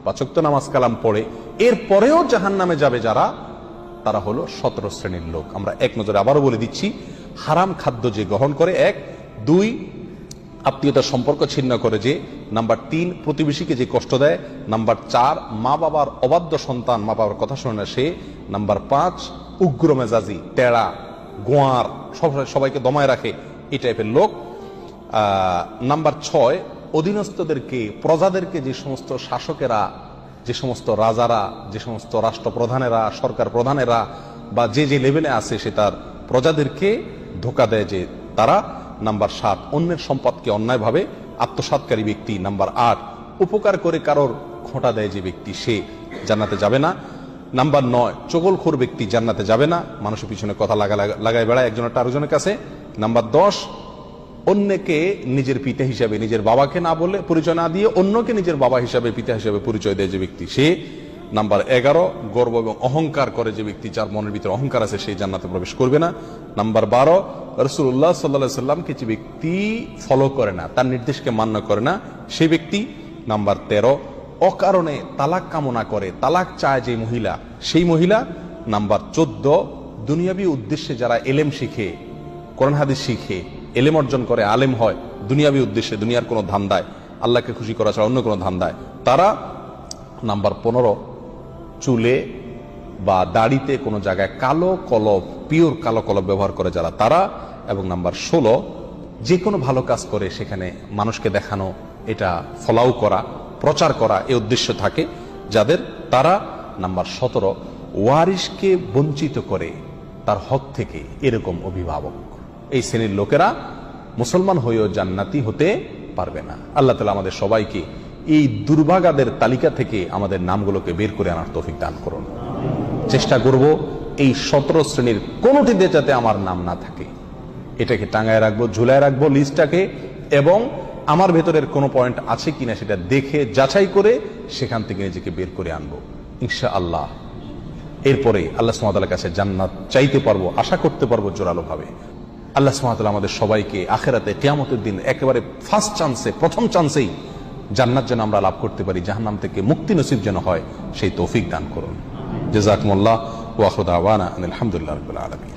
5 ওয়াক্ত নামাজ কালাম পড়ে, এরপরেও জাহান্নামে যাবে যারা, তারা হলো 17 শ্রেণীর লোক। আমরা এক নজরে আবারও বলে দিচ্ছি, হারাম খাদ্য যে গ্রহণ করে, 1, 2 আত্মীয়তার সম্পর্ক ছিন্ন করে যে, নাম্বার 3 প্রতিবেশীকে যে কষ্ট দেয়, নাম্বার 4 মা বাবার অবাধ্য সন্তান, মা বাবার কথা শোনে না সে, নাম্বার 5 উগ্র মেজাজি, টেরা, গোয়ার, সবাইকে দমায় রাখে, এই টাইপের লোক। নাম্বার 6 অধীনস্থদেরকে, প্রজাদেরকে, যে সমস্ত শাসকেরা, যে সমস্ত রাজারা, যে সমস্ত রাষ্ট্রপ্রধানেরা, সরকার প্রধানেরা বা যে যে লেভেলে আছে সে তার প্রজাদেরকে ধোঁকা দেয় যে তারা। নাম্বার 7 অন্যের সম্পদকে অন্যায়ভাবে আত্মসাৎকারী ব্যক্তি। নাম্বার 8 উপকার করে কারোর খোঁটা দেয় যে ব্যক্তি, সে জান্নাতে যাবে না। নাম্বার 9 চগলখোর ব্যক্তি জান্নাতে যাবে না, মানুষের পিছনে কথা লাগায় বেড়ায় একজনের আরেকজনের কাছে। নাম্বার 10 অন্যকে নিজের পিতা হিসাবে, নিজের বাবাকে না বলে, পরিচয় না দিয়ে অন্যকে নিজের বাবা হিসাবে, পিতা হিসাবে পরিচয় দেয় যে ব্যক্তি, সে। নাম্বার 11 গর্ব এবং অহংকার করে যে ব্যক্তি, যার মনের ভিতরে অহংকার আছে, সেই জান্নাতে প্রবেশ করবে না। নাম্বার 12 রাসূলুল্লাহ সাল্লাল্লাহু আলাইহি সাল্লামকে যে ব্যক্তি ফলো করে না, তার নির্দেশকে মান্য করে না, সেই ব্যক্তি। নাম্বার 13 অকারণে তালাক কামনা করে, তালাক চায় যে মহিলা, সেই মহিলা। নাম্বার 14 দুনিয়াবী উদ্দেশ্যে যারা এলেম শিখে, কোরআন হাদিস শিখে, এলেম অর্জন করে, আলেম হয় দুনিয়াবী উদ্দেশ্যে, দুনিয়ার কোনো ধান্দায়, আল্লাহকে খুশি করা ছাড়া অন্য কোনো ধান্দায়, তারা। নাম্বার 15 চুলে বা দাড়িতে কোনো জায়গায় কালো কলব, পিওর কালো কলব ব্যবহার করে যারা, তারা। এবং নাম্বার 16 যে কোনো ভালো কাজ করে সেখানে মানুষকে দেখানো, এটা ফলাও করা, প্রচার করা, এই উদ্দেশ্য থাকে যাদের, তারা। নাম্বার 17 ওয়ারিশকে বঞ্চিত করে তার হক থেকে, এরকম অভিভাবক। এই শ্রেণীর লোকেরা মুসলমান হয়েও জান্নাতি হতে পারবে না। আল্লাহ তাআলা আমাদের সবাইকে এই দুর্ভাগাদের তালিকা থেকে আমাদের নামগুলোকে বের করে আনার তৌফিক দান করুন। চেষ্টা করব এই 17 শ্রেণীর কোনোটিতে যাতে আমার নাম না থাকে, এটাকে টাঙায় রাখবো, ঝুলায় রাখবো লিস্টটাকে, এবং আমার ভেতরের কোনো পয়েন্ট আছে কিনা সেটা দেখে যাচাই করে সেখান থেকে নিজেকে বের করে আনবো ইনশাআল্লাহ। এরপরে আল্লাহ সুবহানাহু ওয়া তাআলার কাছে জান্নাত চাইতে পারবো, আশা করতে পারবো জোরালো ভাবে। আল্লাহ সুবহানাহু ওয়া তাআলা আমাদের সবাইকে আখিরাতে কিয়ামতের দিন একেবারে ফার্স্ট চান্সে, প্রথম চান্সেই জান্নাত যেন আমরা লাভ করতে পারি, জাহান্নাম থেকে মুক্তি নসিব যেন হয়, সেই তৌফিক দান করুন। জাযাকুমুল্লাহ ওয়া আখিরু দাওয়ানা আলহামদুলিল্লাহি রাব্বিল আলামিন।